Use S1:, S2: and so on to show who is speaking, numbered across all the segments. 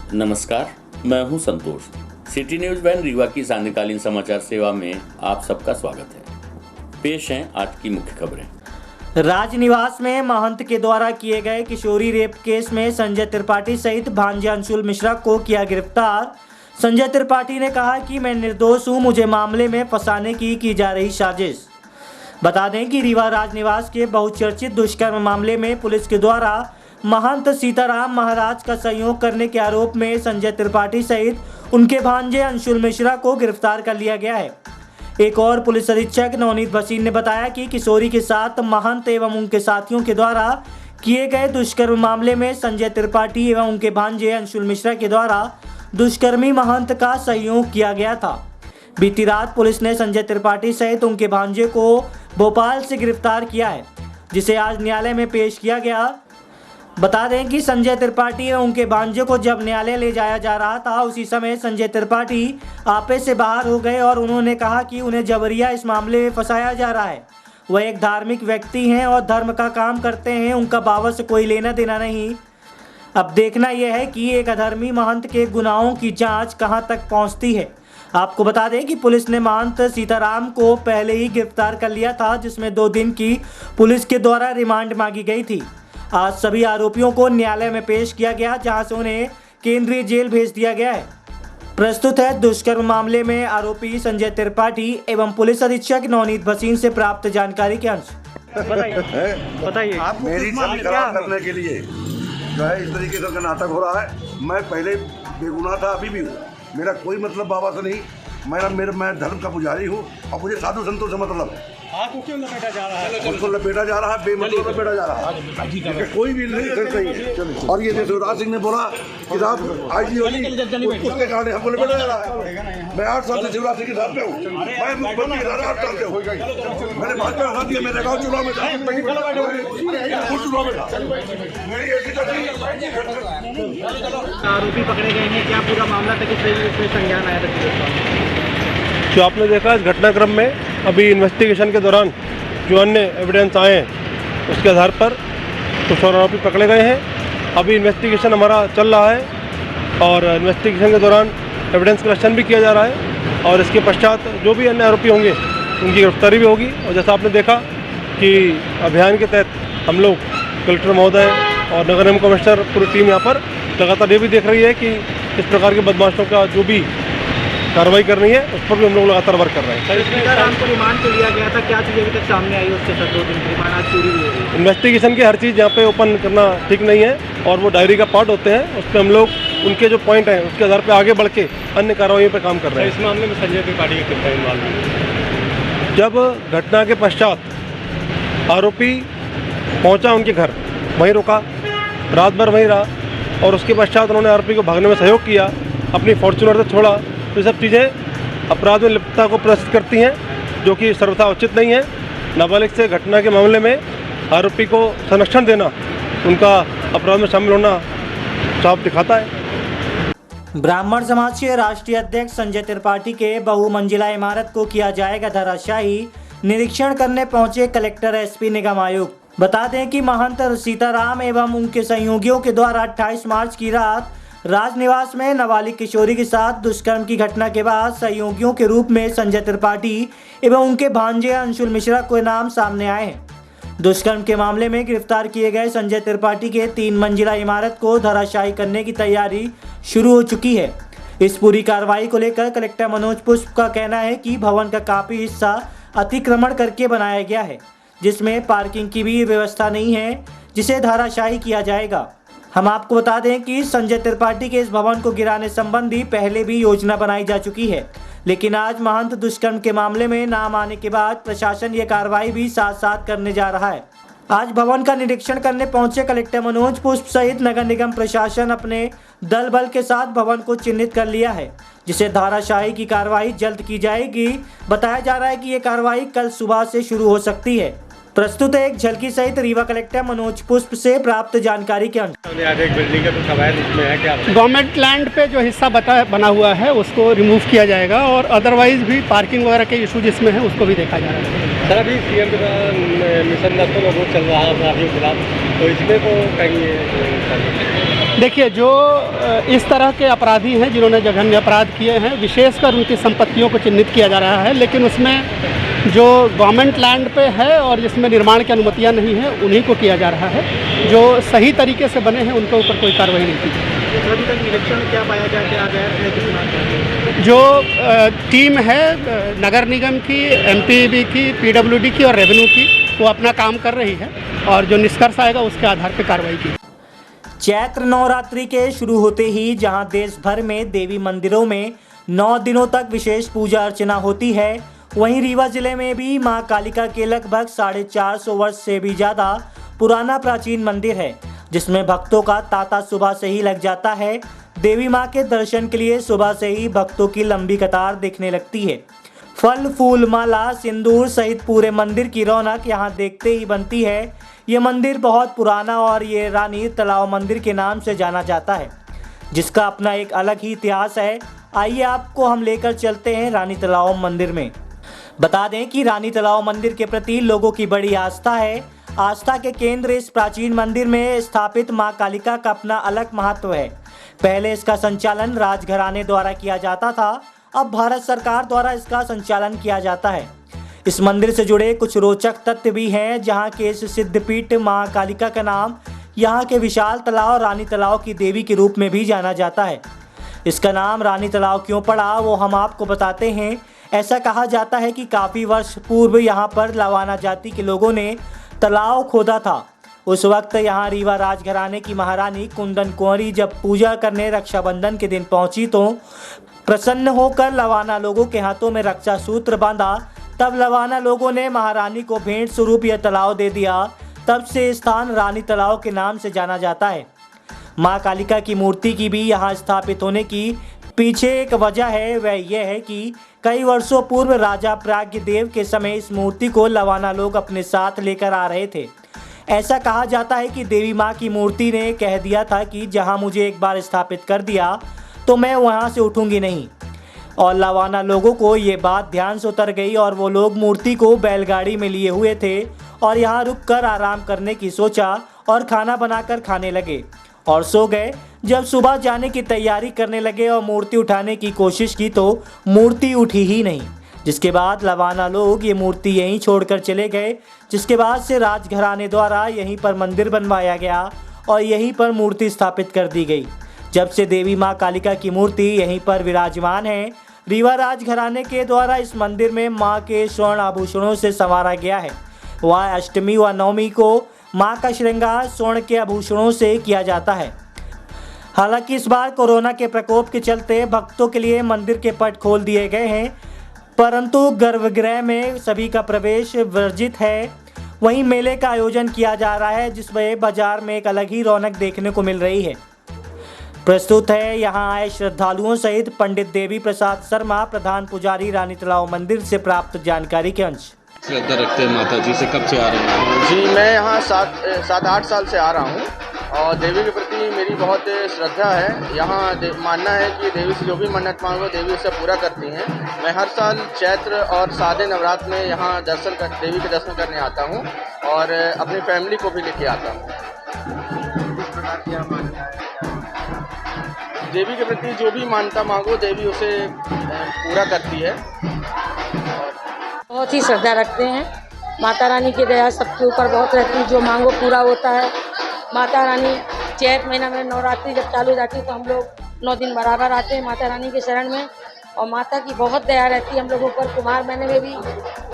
S1: नमस्कार, मैं हूं संतोष। सिटी न्यूज वैन रीवा की सायंकालीन समाचार सेवा में आप सबका स्वागत है। पेश हैं आज की मुख्य खबरें।
S2: राजनिवास में महंत के द्वारा किए गए किशोरी रेप केस में संजय त्रिपाठी सहित भांजे अंशुल मिश्रा को किया गिरफ्तार। संजय त्रिपाठी ने कहा कि मैं निर्दोष हूं, मुझे मामले में फंसाने की जा रही साजिश। बता दें कि रीवा राजनिवास के बहुचर्चित दुष्कर्म मामले में पुलिस के द्वारा महंत सीताराम महाराज का सहयोग करने के आरोप में संजय त्रिपाठी सहित उनके भांजे अंशुल मिश्रा को गिरफ्तार कर लिया गया है। एक और पुलिस अधीक्षक नवनीत भसीन ने बताया कि किशोरी के साथ महंत एवं उनके साथियों के द्वारा किए गए दुष्कर्म मामले में संजय त्रिपाठी एवं उनके भांजे अंशुल मिश्रा के द्वारा दुष्कर्मी महंत का सहयोग किया गया था। बीती रात पुलिस ने संजय त्रिपाठी सहित उनके भांजे को भोपाल से गिरफ्तार किया है, जिसे आज न्यायालय में पेश किया गया। बता दें कि संजय त्रिपाठी और उनके भांजे को जब न्यायालय ले जाया जा रहा था, उसी समय संजय त्रिपाठी आपे से बाहर हो गए और उन्होंने कहा कि उन्हें जबरिया इस मामले में फंसाया जा रहा है। वह एक धार्मिक व्यक्ति हैं और धर्म का काम करते हैं, उनका बाबा से कोई लेना देना नहीं। अब देखना यह है कि एक अधर्मी महंत के गुनाहों की जांच कहां तक पहुंचती है। आपको बता दें कि पुलिस ने महंत सीताराम को पहले ही गिरफ्तार कर लिया था, जिसमें 2 दिन की पुलिस के द्वारा रिमांड मांगी गई थी। आज सभी आरोपियों को न्यायालय में पेश किया गया, जहां से उन्हें केंद्रीय जेल भेज दिया गया है। प्रस्तुत है दुष्कर्म मामले में आरोपी संजय त्रिपाठी एवं पुलिस अधीक्षक नवनीत भसीन से प्राप्त जानकारी के अंश।
S3: बताइए
S4: आप मेरी छवि खराब करने के लिए जो है इस तरीके का नाटक हो रहा है। मैं पहले बेगुनाह था, अभी भी हूँ। मेरा कोई मतलब बाबा से नहीं। मैं धर्म का पुजारी हूँ और मुझे साधु संतों से मतलब है।
S3: आपको क्यों लपेटा जा रहा है?
S4: उनको लपेटा जा रहा है, बेमतलब लपेटा जा रहा है। कोई भी नहीं है। और ये जैसे शिवराज सिंह ने बोला कि साहब आईजी वाली उसके कारण हमको लपेटा जा रहा है। मैं 8 साल से शिवराज सिंह के साथ पे हूँ। मैं मुख्यमंत्री के 8 साल से हूँ। मैंने भाजपा साथ दिया, मेरे गाँव चुनाव में था, चुनाव में था। मेरी ऐसी
S3: आरोपी पकड़े गए हैं, क्या पूरा मामला था, किस तरीके से संज्ञान आया था?
S5: जो आपने देखा इस घटनाक्रम में अभी इन्वेस्टिगेशन के दौरान जो अन्य एविडेंस आए हैं उसके आधार पर कुछ और आरोपी पकड़े गए हैं। अभी इन्वेस्टिगेशन हमारा चल रहा है और इन्वेस्टिगेशन के दौरान एविडेंस कलेक्शन भी किया जा रहा है और इसके पश्चात जो भी अन्य आरोपी होंगे उनकी गिरफ्तारी भी होगी। और जैसा आपने देखा कि अभियान के तहत हम लोग कलेक्टर महोदय और नगर निगम कमिश्नर पूरी टीम यहाँ पर लगातार ये भी देख रही है कि इस प्रकार के बदमाशों का जो भी कार्रवाई करनी है उस पर भी हम लोग लगातार वर्क कर रहे हैं।
S3: सीताराम को रिमांड पे लिया गया था, क्या चीज़ अभी तक सामने आई उसके साथ? 2 दिन की रिमांड आज पूरी हुई है।
S5: इन्वेस्टिगेशन की हर चीज़ यहाँ पे ओपन करना ठीक नहीं है और वो डायरी का पार्ट होते हैं। उस पर हम लोग उनके जो पॉइंट हैं उसके आधार पर आगे बढ़ के अन्य कार्रवाई पर काम कर रहे हैं।
S6: इस मामले में संजय त्रिपाठी का कितना इन्वॉल्वमेंट?
S5: जब घटना के पश्चात आरोपी पहुँचा उनके घर, वहीं रुका, रात भर वहीं रहा और उसके पश्चात उन्होंने आरोपी को भागने में सहयोग किया, अपनी फॉर्च्यूनर से छोड़ा। तो ये सब चीज़ें अपराध में लिप्तता को प्रदर्शित करती हैं, जो कि सर्वथा उचित नहीं है। नाबालिग से घटना के मामले में आरोपी को संरक्षण देना उनका अपराध में शामिल होना साफ दिखाता है।
S2: ब्राह्मण समाज के राष्ट्रीय अध्यक्ष संजय त्रिपाठी के बहुमंजिला इमारत को किया जाएगा धराशायी। निरीक्षण करने पहुंचे कलेक्टर एसपी निगम आयुक्त। बता दें कि महंत सीताराम एवं उनके सहयोगियों के द्वारा 28 मार्च की रात राजनिवास में नाबालिग किशोरी के साथ दुष्कर्म की घटना के बाद सहयोगियों के रूप में संजय त्रिपाठी एवं उनके भांजे अंशुल मिश्रा के नाम सामने आए हैं। दुष्कर्म के मामले में गिरफ्तार किए गए संजय त्रिपाठी के 3 मंजिला इमारत को धराशायी करने की तैयारी शुरू हो चुकी है। इस पूरी कार्रवाई को लेकर कलेक्टर मनोज पुष्प का कहना है कि भवन का काफी हिस्सा अतिक्रमण करके बनाया गया है, जिसमें पार्किंग की भी व्यवस्था नहीं है, जिसे धराशायी किया जाएगा। हम आपको बता दें कि संजय त्रिपाठी के इस भवन को गिराने संबंधी पहले भी योजना बनाई जा चुकी है, लेकिन आज महंत दुष्कर्म के मामले में नाम आने के बाद प्रशासन ये कार्रवाई भी साथ साथ करने जा रहा है। आज भवन का निरीक्षण करने पहुंचे कलेक्टर मनोज पुष्प सहित नगर निगम प्रशासन अपने दल बल के साथ भवन को चिन्हित कर लिया है, जिसे धराशायी की कार्रवाई जल्द की जाएगी। बताया जा रहा है कि ये कार्रवाई कल सुबह से शुरू हो सकती है। प्रस्तुत है एक झलकी सहित रीवा कलेक्टर मनोज पुष्प से प्राप्त जानकारी के अनुसार।
S6: एक बिल्डिंग का कुछ अवैध इसमें है क्या?
S7: गवर्नमेंट लैंड पे जो हिस्सा बना हुआ है उसको रिमूव किया जाएगा और अदरवाइज भी पार्किंग वगैरह के इशू जिसमें है उसको भी देखा जा रहा है।
S6: सर अभी सीएम के मिशन 10 का वो चल रहा है अपराधियों के खिलाफ, तो इसमें तो कहीं
S7: देखिए, जो इस तरह के अपराधी हैं जिन्होंने जघन्य अपराध किए हैं, विशेषकर उनकी संपत्तियों को चिन्हित किया जा रहा है, लेकिन उसमें जो गवर्नमेंट लैंड पे है और जिसमें निर्माण की अनुमतियां नहीं है उन्हीं को किया जा रहा है। जो सही तरीके से बने हैं उनके ऊपर कोई कार्रवाई नहीं की जाएगी।
S3: अभी तक निरीक्षण में क्या पाया गया, क्या गया है, कितना क्या?
S7: जो टीम है नगर निगम की, एमपीईबी की, पीडब्ल्यूडी की और रेवेन्यू की, वो अपना काम कर रही है और जो निष्कर्ष आएगा उसके आधार पर कार्रवाई की।
S2: चैत्र नवरात्रि के शुरू होते ही जहां देश भर में देवी मंदिरों में 9 दिनों तक विशेष पूजा अर्चना होती है, वहीं रीवा जिले में भी मां कालिका के लगभग 450 वर्ष से भी ज़्यादा पुराना प्राचीन मंदिर है, जिसमें भक्तों का तांता सुबह से ही लग जाता है। देवी मां के दर्शन के लिए सुबह से ही भक्तों की लंबी कतार दिखने लगती है। फल, फूल, माला, सिंदूर सहित पूरे मंदिर की रौनक यहाँ देखते ही बनती है। ये मंदिर बहुत पुराना और ये रानी तालाब मंदिर के नाम से जाना जाता है, जिसका अपना एक अलग ही इतिहास है। आइए आपको हम लेकर चलते हैं रानी तालाब मंदिर में। बता दें कि रानी तालाब मंदिर के प्रति लोगों की बड़ी आस्था है। आस्था के केंद्र इस प्राचीन मंदिर में स्थापित मां कालिका का अपना अलग महत्व है। पहले इसका संचालन राजघराने द्वारा किया जाता था, अब भारत सरकार द्वारा इसका संचालन किया जाता है। इस मंदिर से जुड़े कुछ रोचक तथ्य भी हैं, जहां के इस सिद्धपीठ मां कालिका का नाम यहां के विशाल तालाब रानी तालाब की देवी के रूप में भी जाना जाता है। इसका नाम रानी तालाब क्यों पड़ा वो हम आपको बताते हैं। ऐसा कहा जाता है कि काफ़ी वर्ष पूर्व यहाँ पर लवाना जाति के लोगों ने तालाब खोदा था। उस वक्त यहाँ रीवा राजघराने की महारानी कुंदन कुंवरी जब पूजा करने रक्षाबंधन के दिन पहुंची तो प्रसन्न होकर लवाना लोगों के हाथों में रक्षा सूत्र बांधा। तब लवाना लोगों ने महारानी को भेंट स्वरूप यह तालाब दे दिया। तब से स्थान रानी तालाब के नाम से जाना जाता है। माँ कालिका की मूर्ति की भी यहाँ स्थापित होने की पीछे एक वजह है, वह यह है कि कई वर्षों पूर्व राजा प्राग्ञदेव के समय इस मूर्ति को लवाना लोग अपने साथ लेकर आ रहे थे। ऐसा कहा जाता है कि देवी माँ की मूर्ति ने कह दिया था कि जहाँ मुझे एक बार स्थापित कर दिया तो मैं वहाँ से उठूँगी नहीं। और लवाना लोगों को ये बात ध्यान से उतर गई और वो लोग मूर्ति को बैलगाड़ी में लिए हुए थे और यहाँ रुककर आराम करने की सोचा और खाना बनाकर खाने लगे और सो गए। जब सुबह जाने की तैयारी करने लगे और मूर्ति उठाने की कोशिश की तो मूर्ति उठी ही नहीं, जिसके बाद लवाना लोग ये मूर्ति यहीं छोड़कर चले गए। जिसके बाद से राजघराने द्वारा यहीं पर मंदिर बनवाया गया और यहीं पर मूर्ति स्थापित कर दी गई। जब से देवी माँ कालिका की मूर्ति यहीं पर विराजमान है। रीवा राजघराने के द्वारा इस मंदिर में माँ के स्वर्ण आभूषणों से संवारा गया है। वह अष्टमी व नवमी को माँ का श्रृंगार स्वर्ण के आभूषणों से किया जाता है। हालांकि इस बार कोरोना के प्रकोप के चलते भक्तों के लिए मंदिर के पट खोल दिए गए हैं, परंतु गर्भगृह में सभी का प्रवेश वर्जित है। वहीं मेले का आयोजन किया जा रहा है, जिसमें बाजार में एक अलग ही रौनक देखने को मिल रही है। प्रस्तुत है यहाँ आए श्रद्धालुओं सहित पंडित देवी प्रसाद शर्मा, प्रधान पुजारी रानी तालाब मंदिर से प्राप्त जानकारी के अंश।
S8: श्रद्धा रखते हैं माता जी से, कब से आ रहे हैं?
S9: जी, मैं यहाँ 7-8 साल से आ रहा हूँ और देवी के प्रति मेरी बहुत श्रद्धा है। यहाँ मानना है कि देवी से जो भी मन्नत मांगो देवी उसे पूरा करती हैं। मैं हर साल चैत्र और सादे नवरात्र में यहाँ देवी के दर्शन करने आता हूँ और अपनी फैमिली को भी लेके आता हूँ। देवी के प्रति जो भी मानता मांगो देवी उसे पूरा करती है।
S10: बहुत ही श्रद्धा रखते हैं। माता रानी की दया सबके ऊपर बहुत रहती है, जो मांगो पूरा होता है। माता रानी चैत महीना में नवरात्रि जब चालू हो जाती है तो हम लोग 9 दिन बराबर आते हैं माता रानी के शरण में और माता की बहुत दया रहती है हम लोगों पर। कुमार महीने में भी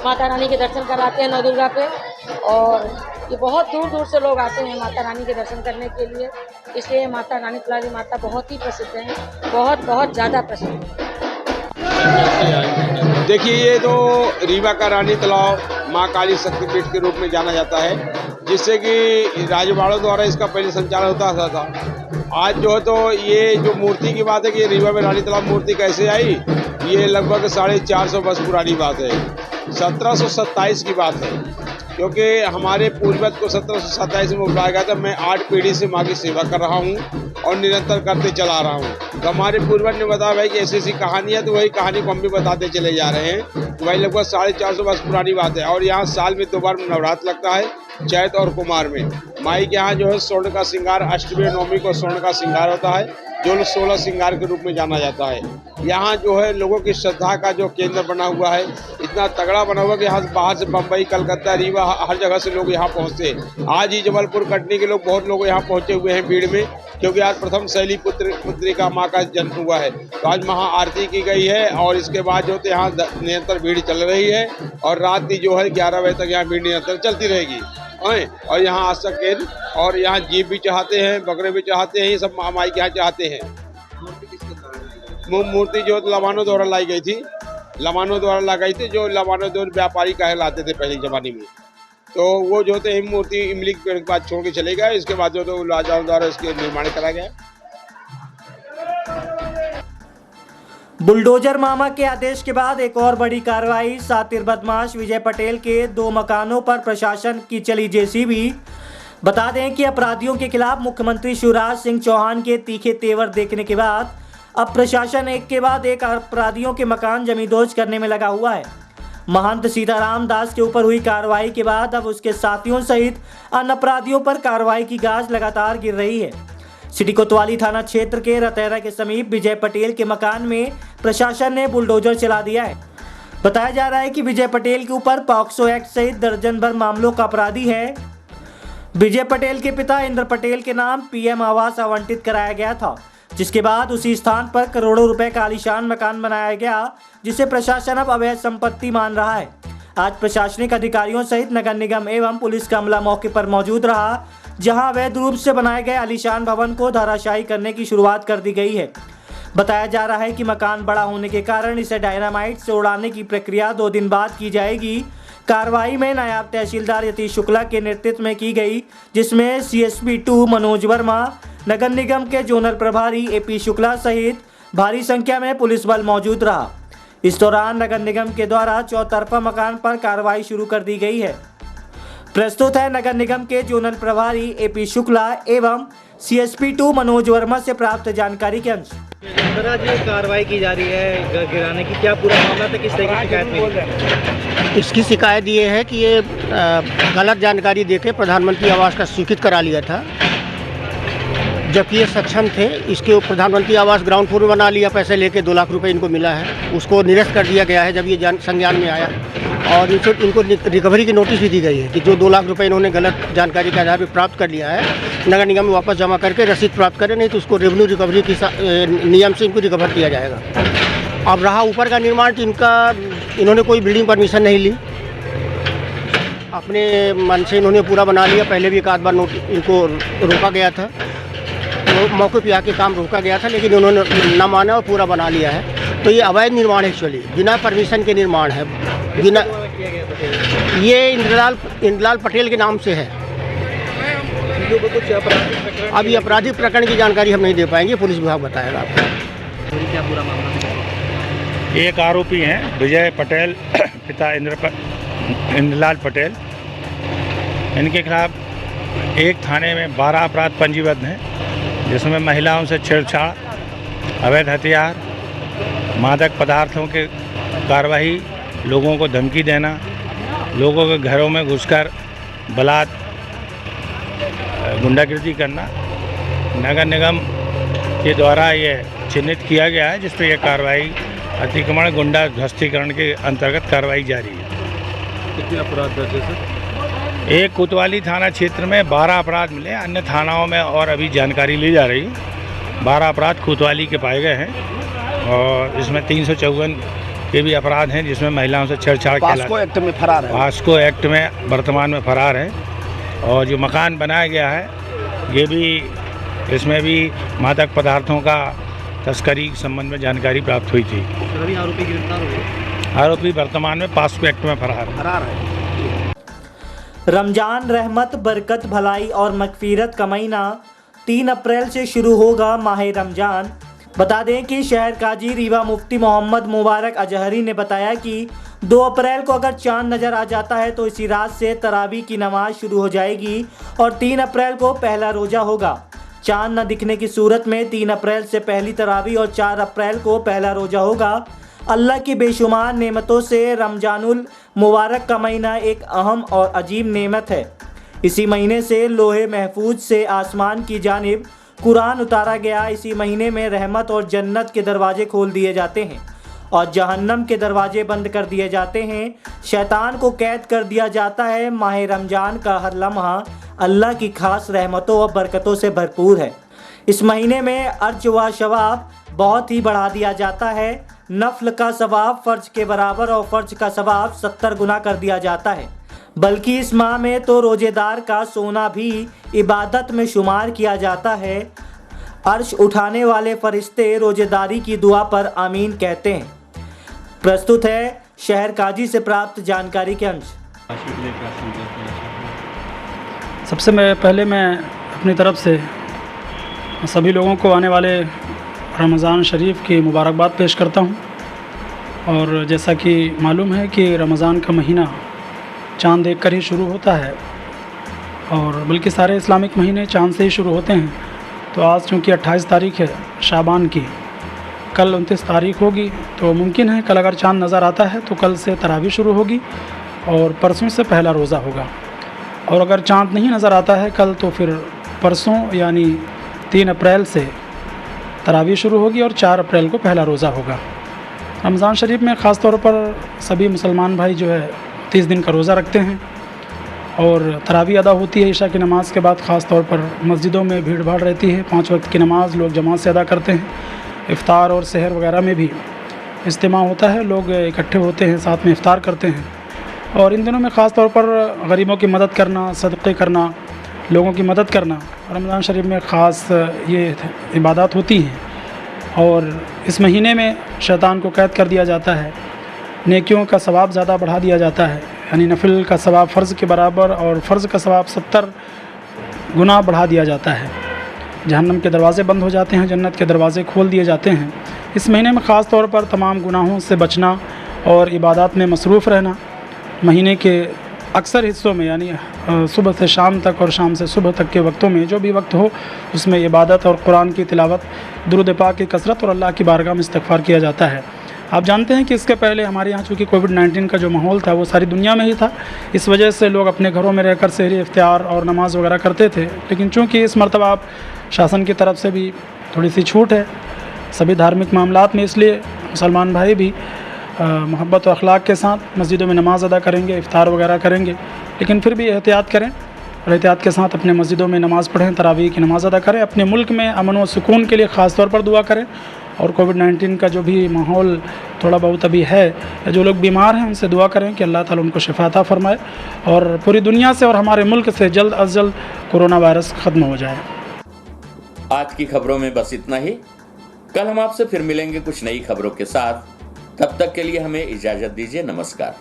S10: माता रानी के दर्शन कराते हैं 9 दुर्गा पे और ये बहुत दूर दूर से लोग आते हैं माता रानी के दर्शन करने के लिए। इसलिए माता रानी तुलारी माता बहुत ही प्रसिद्ध हैं, बहुत बहुत ज़्यादा प्रसिद्ध है।
S11: देखिए, ये तो रीवा का रानी तालाब माँ काली शक्तिपीठ के रूप में जाना जाता है, जिससे कि राजवाड़ों द्वारा इसका पहले संचालन होता था। आज जो है तो ये जो मूर्ति की बात है कि ये रीवा में रानी तालाब मूर्ति कैसे आई, ये लगभग 450 वर्ष पुरानी बात है। 1727 की बात है, क्योंकि हमारे पूर्वज को 1727 में बुलाया गया था। मैं 8 पीढ़ी से माँ की सेवा कर रहा हूँ और निरंतर करते चला रहा हूँ। तो हमारे पूर्वज ने बताया भाई कि ऐसी ऐसी कहानी है, तो वही कहानी को हम भी बताते चले जा रहे हैं। तो भाई लगभग 450 वर्ष पुरानी बात है और यहाँ साल में 2 बार नवरात्र लगता है चैत और कुमार में। माई के यहाँ जो है स्वर्ण का श्रृंगार, अष्टमी और नवमी को स्वर्ण का श्रृंगार होता है, जो 16 श्रृंगार के रूप में जाना जाता है। यहाँ जो है लोगों की श्रद्धा का जो केंद्र बना हुआ है, इतना तगड़ा बना हुआ कि यहाँ बाहर से बम्बई, कलकत्ता, रीवा, हर जगह से लोग यहाँ पहुँचते हैं। आज ही जबलपुर, कटनी के लोग, बहुत लोग यहाँ पहुँचे हुए हैं भीड़ में, क्योंकि आज प्रथम शैली पुत्री का माँ का जन्म हुआ है। तो आज महाआरती की गई है और इसके बाद जो यहाँ निरंतर भीड़ चल रही है और रात की जो है 11 बजे तक यहाँ भीड़ निरंतर चलती रहेगी। और यहाँ आस्था केंद्र और यहाँ जीप भी चढ़ाते हैं, बकरे भी चढ़ाते हैं, ये सब माई के यहाँ चढ़ाते हैं। मूर्ति जो लवानों द्वारा लाई गई थी, लवानों द्वारा लगाई थी, जो लवानों द्वारा व्यापारी कहलाते थे पहले जमाने में। तो वो जो थे मूर्ति इमली के बाद छोड़ के चले गए। इसके बाद जो तो राजाओं द्वारा इसके निर्माण करा गया।
S2: बुलडोजर मामा के आदेश के बाद एक और बड़ी कार्रवाई। शातिर बदमाश विजय पटेल के 2 मकानों पर प्रशासन की चली जेसीबी। बता दें कि अपराधियों के खिलाफ मुख्यमंत्री शिवराज सिंह चौहान के तीखे तेवर देखने के बाद अब प्रशासन एक के बाद एक अपराधियों के मकान जमींदोज करने में लगा हुआ है। महंत सीताराम दास के ऊपर हुई कार्रवाई के बाद अब उसके साथियों सहित अन्य अपराधियों पर कार्रवाई की गाज लगातार गिर रही है। सिटी कोतवाली थाना क्षेत्र के रतेरा के समीप विजय पटेल के मकान में प्रशासन ने बुलडोजर चला दिया है। बताया जा रहा है कि विजय पटेल के ऊपर पॉक्सो एक्ट सहित दर्जन भर मामलों का अपराधी है। विजय पटेल के पिता इंद्र पटेल के नाम पीएम आवास आवंटित कराया गया था, जिसके बाद उसी स्थान पर करोड़ों रुपए का आलीशान मकान बनाया गया, जिसे प्रशासन अब अवैध संपत्ति मान रहा है। आज प्रशासनिक अधिकारियों सहित नगर निगम एवं पुलिस का अमला मौके पर मौजूद रहा, जहां अवैध रूप से बनाए गए आलीशान भवन को धराशायी करने की शुरुआत कर दी गई है। बताया जा रहा है कि मकान बड़ा होने के कारण इसे डायनामाइट से उड़ाने की प्रक्रिया 2 दिन बाद की जाएगी। कार्रवाई में नायब तहसीलदार यतीश शुक्ला के नेतृत्व में की गई, जिसमें CSP 2 मनोज वर्मा, नगर निगम के जोनल प्रभारी AP शुक्ला सहित भारी संख्या में पुलिस बल मौजूद रहा। इस दौरान नगर निगम के द्वारा चौतरफा मकान पर कार्रवाई शुरू कर दी गई है। प्रस्तुत है नगर निगम के जोनल प्रभारी AP शुक्ला एवं CSP 2 मनोज वर्मा से प्राप्त जानकारी के अंश।
S3: आज ये कार्रवाई की जा रही है गिराने की, क्या पूरा मामला था, किस तरह की शिकायत मिली?
S7: इसकी शिकायत ये है कि ये गलत जानकारी देके प्रधानमंत्री आवास का स्वीकृत करा लिया था, जबकि ये सक्षम थे। इसके प्रधानमंत्री आवास ग्राउंड फ्लोर बना लिया, पैसे लेके 2 लाख रुपए इनको मिला है, उसको निरस्त कर दिया गया है जब ये संज्ञान में आया। और इनको रिकवरी की नोटिस भी दी गई है कि जो 2 लाख रुपए इन्होंने गलत जानकारी के आधार पर प्राप्त कर लिया है, नगर निगम में वापस जमा करके रसीद प्राप्त करें, नहीं तो उसको रेवेन्यू रिकवरी की नियम से इनको रिकवर किया जाएगा। अब रहा ऊपर का निर्माण, इन्होंने कोई बिल्डिंग परमिशन नहीं ली, अपने मन से इन्होंने पूरा बना लिया। पहले भी एक आध बार इनको रोका गया था, मौके पे आके काम रोका गया था, लेकिन उन्होंने न माना और पूरा बना लिया है। तो ये अवैध निर्माण है, एक्चुअली बिना परमिशन के निर्माण है, बिना। ये इंद्रलाल पटेल के नाम से है। अब ये आपराधिक प्रकरण की जानकारी हम नहीं दे पाएंगे, पुलिस विभाग बताएगा आपको।
S3: क्या पूरा मामला?
S6: एक आरोपी हैं विजय पटेल, पिता इंद्रलाल पटेल। इनके खिलाफ एक थाने में 12 अपराध पंजीबद्ध हैं, जिसमें महिलाओं से छेड़छाड़, अवैध हथियार, मादक पदार्थों के कार्रवाई, लोगों को धमकी देना, लोगों के घरों में घुसकर बलात्, गुंडागिर्दी करना। नगर निगम के द्वारा ये चिन्हित किया गया है, जिस पर यह कार्रवाई अतिक्रमण गुंडा ध्वस्तीकरण के अंतर्गत कार्रवाई जारी है।
S5: कितने अपराध दर्ज है सर?
S6: एक कोतवाली थाना क्षेत्र में 12 अपराध मिले, अन्य थानाओं में और अभी जानकारी ली जा रही है। 12 अपराध कोतवाली के पाए गए हैं और इसमें 354 के भी अपराध हैं, जिसमें महिलाओं से छेड़छाड़ के
S7: पॉस्को एक्ट में फरार है।
S6: पॉस्को एक्ट में वर्तमान में फरार है। और जो मकान बनाया गया है, ये भी, इसमें भी मादक पदार्थों का तस्करी के संबंध में जानकारी प्राप्त हुई थी।
S3: अभी आरोपी गिरफ्तार हो गए।
S6: आरोपी वर्तमान में पॉस्को एक्ट में फरार है।
S2: रमजान रहमत, बरकत, भलाई और मगफिरत का महीना 3 अप्रैल से शुरू होगा माह रमजान। बता दें कि शहर काजी रीवा मुफ्ती मोहम्मद मुबारक अजहरी ने बताया कि 2 अप्रैल को अगर चांद नज़र आ जाता है तो इसी रात से तरावी की नमाज शुरू हो जाएगी और 3 अप्रैल को पहला रोज़ा होगा। चांद न दिखने की सूरत में 3 अप्रैल से पहली तरावी और 4 अप्रैल को पहला रोज़ा होगा। अल्लाह की बेशुमार नेमतों से रमजानुल मुबारक का महीना एक अहम और अजीब नेमत है। इसी महीने से लोहे महफूज से आसमान की जानिब कुरान उतारा गया। इसी महीने में रहमत और जन्नत के दरवाजे खोल दिए जाते हैं और जहन्नम के दरवाजे बंद कर दिए जाते हैं। शैतान को कैद कर दिया जाता है। माह रमजान का हर लम्हा अल्लाह की खास रहमतों और बरकतों से भरपूर है। इस महीने में अर्ज व शवाब बहुत ही बढ़ा दिया जाता है। नफल का सवाब फ़र्ज के बराबर और फ़र्ज का सवाब 70 गुना कर दिया जाता है। बल्कि इस माह में तो रोज़ेदार का सोना भी इबादत में शुमार किया जाता है। अर्श उठाने वाले फरिश्ते रोज़ेदारी की दुआ पर आमीन कहते हैं। प्रस्तुत है शहर काजी से प्राप्त जानकारी के अंश।
S7: सबसे पहले मैं अपनी तरफ से सभी लोगों को आने वाले रमज़ान शरीफ की मुबारकबाद पेश करता हूँ। और जैसा कि मालूम है कि रमज़ान का महीना चाँद देखकर ही शुरू होता है और बल्कि सारे इस्लामिक महीने चाँद से ही शुरू होते हैं। तो आज चूँकि 28 तारीख़ है शाबान की, कल 29 तारीख़ होगी, तो मुमकिन है कल अगर चाँद नज़र आता है तो कल से तरावी शुरू होगी और परसों से पहला रोज़ा होगा। और अगर चाँद नहीं नज़र आता है कल तो फिर परसों यानी 3 अप्रैल से तरावी शुरू होगी और 4 अप्रैल को पहला रोज़ा होगा। रमज़ान शरीफ में ख़ास तौर पर सभी मुसलमान भाई जो है 30 दिन का रोज़ा रखते हैं और तरावी अदा होती है ईशा की नमाज़ के बाद। ख़ास तौर पर मस्जिदों में भीड़ भाड़ रहती है। 5 वक्त की नमाज़ लोग जमात से अदा करते हैं। इफ़्तार और सहर वगैरह में भी इज्तिमा होता है, लोग इकट्ठे होते हैं, साथ में इफ़्तार करते हैं। और इन दिनों में ख़ास तौर पर गरीबों की मदद करना, सदक़े करना, लोगों की मदद करना रमज़ान शरीफ में ख़ास ये इबादत होती हैं। और इस महीने में शैतान को कैद कर दिया जाता है। नेकियों का सवाब ज़्यादा बढ़ा दिया जाता है, यानी नफिल का सवाब फ़र्ज़ के बराबर और फ़र्ज़ का सवाब 70 गुना बढ़ा दिया जाता है। जहन्नम के दरवाज़े बंद हो जाते हैं, जन्नत के दरवाज़े खोल दिए जाते हैं। इस महीने में ख़ास तौर पर तमाम गुनाहों से बचना और इबादत में मसरूफ़ रहना। महीने के अक्सर हिस्सों में यानी सुबह से शाम तक और शाम से सुबह तक के वक्तों में जो भी वक्त हो उसमें इबादत और कुरान की तिलावत, दुरूद पाक की कसरत और अल्लाह की बारगाह में इस्तिग़फ़ार किया जाता है। आप जानते हैं कि इसके पहले हमारे यहाँ चूँकि कोविड-19 का जो माहौल था वो सारी दुनिया में ही था। इस वजह से लोग अपने घरों में रहकर सहरी इफ्तार और नमाज़ वगैरह करते थे। लेकिन चूँकि इस मरतबा आप शासन की तरफ से भी थोड़ी सी छूट है सभी धार्मिक मामलात में, इसलिए मुसलमान भाई भी मोहब्बत और अखलाक के साथ मस्जिदों में नमाज़ अदा करेंगे, इफ्तार वगैरह करेंगे। लेकिन फिर भी एहतियात करें और एहतियात के साथ अपने मस्जिदों में नमाज़ पढ़ें, तरावी की नमाज़ अदा करें। अपने मुल्क में अमन व सुकून के लिए ख़ास तौर पर दुआ करें। और कोविड-19 का जो भी माहौल थोड़ा बहुत अभी है, जो लोग बीमार हैं उनसे दुआ करें कि अल्लाह ताला उनको शिफा अता फरमाए और पूरी दुनिया से और हमारे मुल्क से जल्द अज जल्द कोरोना वायरस ख़त्म हो जाए।
S1: आज की खबरों में बस इतना ही। कल हम आपसे फिर मिलेंगे कुछ नई खबरों के साथ। तब तक के लिए हमें इजाज़त दीजिए। नमस्कार।